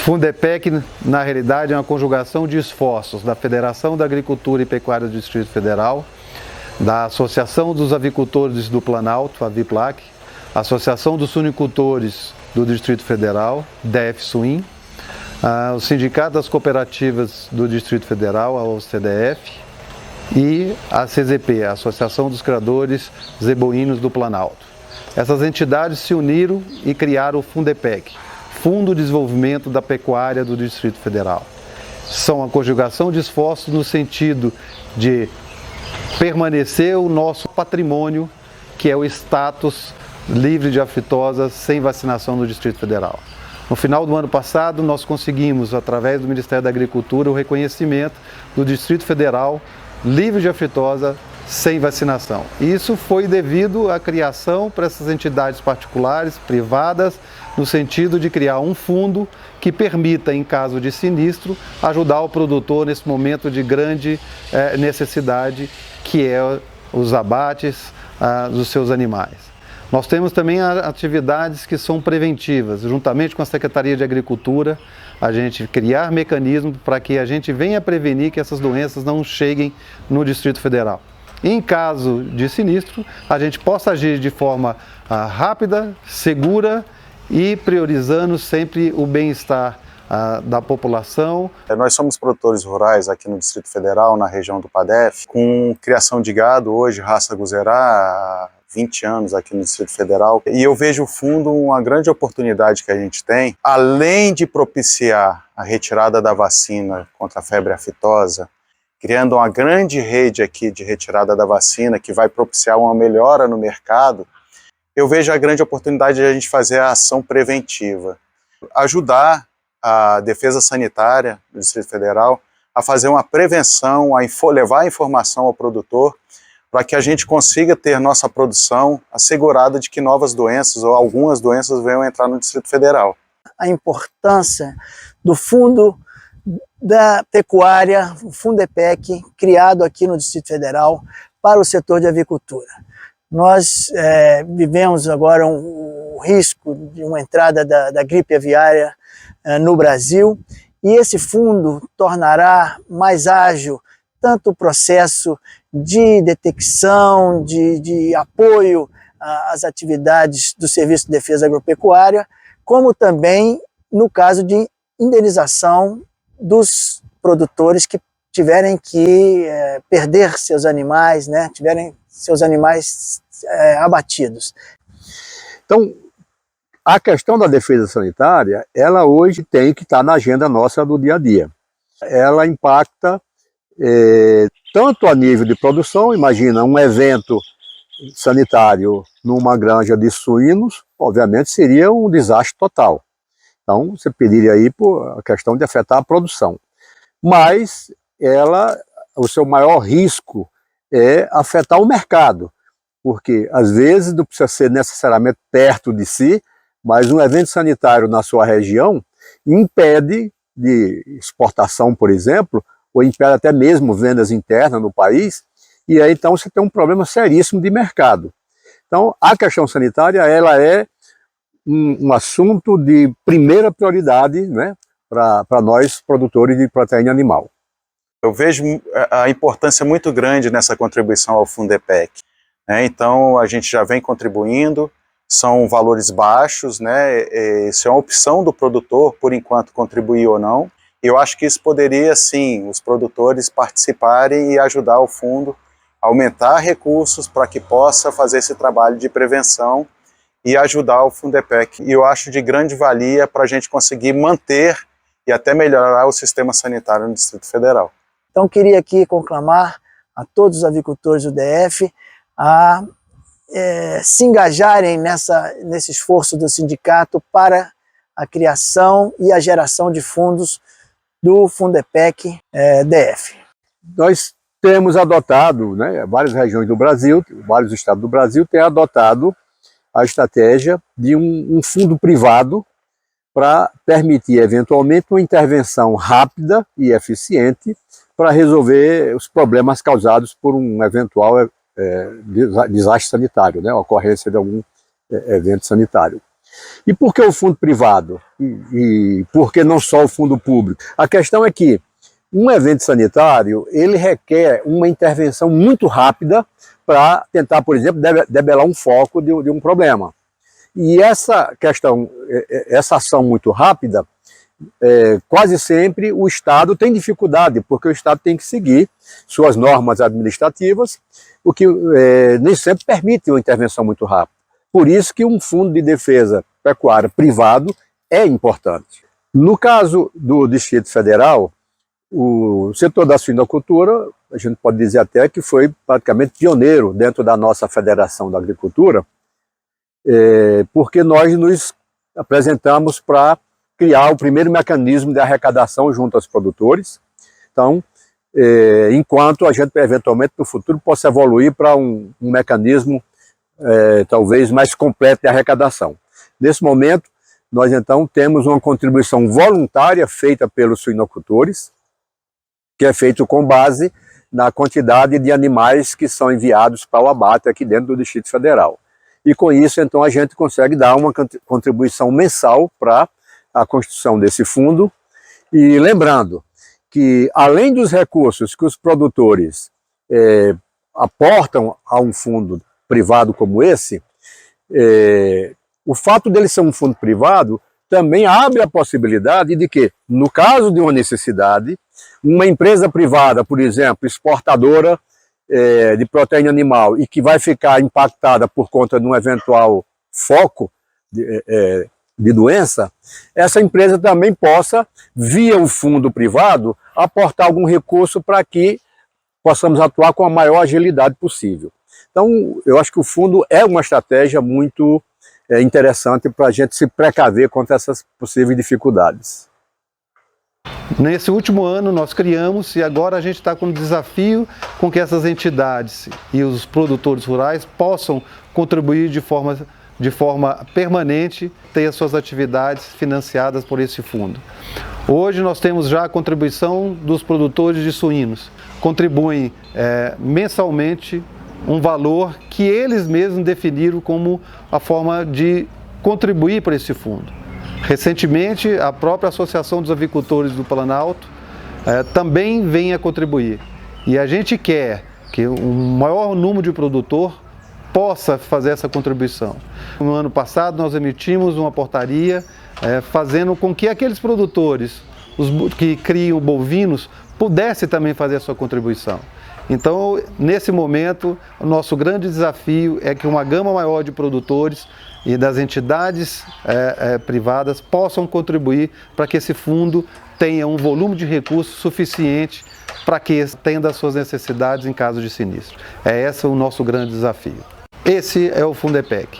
Fundepec, na realidade, é uma conjugação de esforços da Federação da Agricultura e Pecuária do Distrito Federal, da Associação dos Avicultores do Planalto, a AVIPLAC, Associação dos Suinicultores do Distrito Federal, DF-SUIN, o Sindicato das Cooperativas do Distrito Federal, a OCDF, e a CZP, a Associação dos Criadores Zebuínos do Planalto. Essas entidades se uniram e criaram o Fundepec, Fundo de Desenvolvimento da Pecuária do Distrito Federal. São a conjugação de esforços no sentido de permanecer o nosso patrimônio, que é o status livre de aftosa sem vacinação no Distrito Federal. No final do ano passado, nós conseguimos, através do Ministério da Agricultura, o reconhecimento do Distrito Federal livre de aftosa sem vacinação. Isso foi devido à criação para essas entidades particulares, privadas, no sentido de criar um fundo que permita, em caso de sinistro, ajudar o produtor nesse momento de grande necessidade, que é os abates dos seus animais. Nós temos também atividades que são preventivas, juntamente com a Secretaria de Agricultura, a gente criar mecanismos para que a gente venha prevenir que essas doenças não cheguem no Distrito Federal. Em caso de sinistro, a gente possa agir de forma rápida, segura e priorizando sempre o bem-estar da população. Nós somos produtores rurais aqui no Distrito Federal, na região do PADEF, com criação de gado, hoje raça Guzerá, há 20 anos aqui no Distrito Federal. E eu vejo o fundo uma grande oportunidade que a gente tem, além de propiciar a retirada da vacina contra a febre aftosa, criando uma grande rede aqui de retirada da vacina que vai propiciar uma melhora no mercado, eu vejo a grande oportunidade de a gente fazer a ação preventiva, ajudar a Defesa Sanitária do Distrito Federal a fazer uma prevenção, a levar a informação ao produtor, para que a gente consiga ter nossa produção assegurada de que novas doenças ou algumas doenças venham entrar no Distrito Federal. A importância do Fundo da Pecuária, o Fundepec, criado aqui no Distrito Federal para o setor de avicultura. Nós vivemos agora o risco de uma entrada da gripe aviária no Brasil, e esse fundo tornará mais ágil tanto o processo de detecção, de apoio às atividades do Serviço de Defesa Agropecuária, como também no caso de indenização dos produtores que tiverem que perder seus animais, né, tiverem seus animais abatidos. Então, a questão da defesa sanitária, ela hoje tem que estar na agenda nossa do dia a dia. Ela impacta tanto a nível de produção, imagina um evento sanitário numa granja de suínos, obviamente seria um desastre total. Então você pediria aí por a questão de afetar a produção. Mas o seu maior risco é afetar o mercado, porque às vezes não precisa ser necessariamente perto de si, mas um evento sanitário na sua região impede de exportação, por exemplo, ou impede até mesmo vendas internas no país, e aí então você tem um problema seríssimo de mercado. Então a questão sanitária, ela é um assunto de primeira prioridade, né, para nós produtores de proteína animal. Eu vejo a importância muito grande nessa contribuição ao Fundepec, né? Então a gente já vem contribuindo, são valores baixos, né? Isso é uma opção do produtor, por enquanto, contribuir ou não. Eu acho que isso poderia, sim, os produtores participarem e ajudar o fundo a aumentar recursos para que possa fazer esse trabalho de prevenção e ajudar o Fundepec. E eu acho de grande valia para a gente conseguir manter e até melhorar o sistema sanitário no Distrito Federal. Então queria aqui conclamar a todos os avicultores do DF a se engajarem nesse esforço do sindicato para a criação e a geração de fundos do Fundepec DF. Nós temos adotado, né, várias regiões do Brasil, vários estados do Brasil têm adotado a estratégia de um fundo privado para permitir eventualmente uma intervenção rápida e eficiente para resolver os problemas causados por um eventual desastre sanitário, né, a ocorrência de algum evento sanitário. E por que o fundo privado? E por que não só o fundo público? A questão é que um evento sanitário, ele requer uma intervenção muito rápida para tentar, por exemplo, debelar um foco de um problema. E essa questão, essa ação muito rápida, quase sempre o Estado tem dificuldade, porque o Estado tem que seguir suas normas administrativas, o que nem sempre permite uma intervenção muito rápida. Por isso que um fundo de defesa pecuária privado é importante. No caso do Distrito Federal, o setor da suinocultura, a gente pode dizer até que foi praticamente pioneiro dentro da nossa Federação da Agricultura, porque nós nos apresentamos para criar o primeiro mecanismo de arrecadação junto aos produtores. Então, enquanto a gente eventualmente no futuro possa evoluir para um mecanismo talvez mais completo de arrecadação. Nesse momento, nós então temos uma contribuição voluntária feita pelos suinocultores, que é feito com base na quantidade de animais que são enviados para o abate aqui dentro do Distrito Federal. E com isso, então, a gente consegue dar uma contribuição mensal para a construção desse fundo. E lembrando que, além dos recursos que os produtores aportam a um fundo privado como esse, o fato dele ser um fundo privado também abre a possibilidade de que, no caso de uma necessidade, uma empresa privada, por exemplo, exportadora de proteína animal e que vai ficar impactada por conta de um eventual foco de doença, essa empresa também possa, via o fundo privado, aportar algum recurso para que possamos atuar com a maior agilidade possível. Então, eu acho que o fundo é uma estratégia muito interessante para a gente se precaver contra essas possíveis dificuldades. Nesse último ano nós criamos e agora a gente está com o desafio com que essas entidades e os produtores rurais possam contribuir de forma permanente, ter as suas atividades financiadas por esse fundo. Hoje nós temos já a contribuição dos produtores de suínos, contribuem mensalmente um valor que eles mesmos definiram como a forma de contribuir para esse fundo. Recentemente, a própria Associação dos Avicultores do Planalto também vem a contribuir. E a gente quer que um maior número de produtor possa fazer essa contribuição. No ano passado, nós emitimos uma portaria fazendo com que aqueles produtores que criam bovinos pudessem também fazer a sua contribuição. Então, nesse momento, o nosso grande desafio é que uma gama maior de produtores e das entidades privadas possam contribuir para que esse fundo tenha um volume de recursos suficiente para que atenda às suas necessidades em caso de sinistro. É esse o nosso grande desafio. Esse é o Fundepec.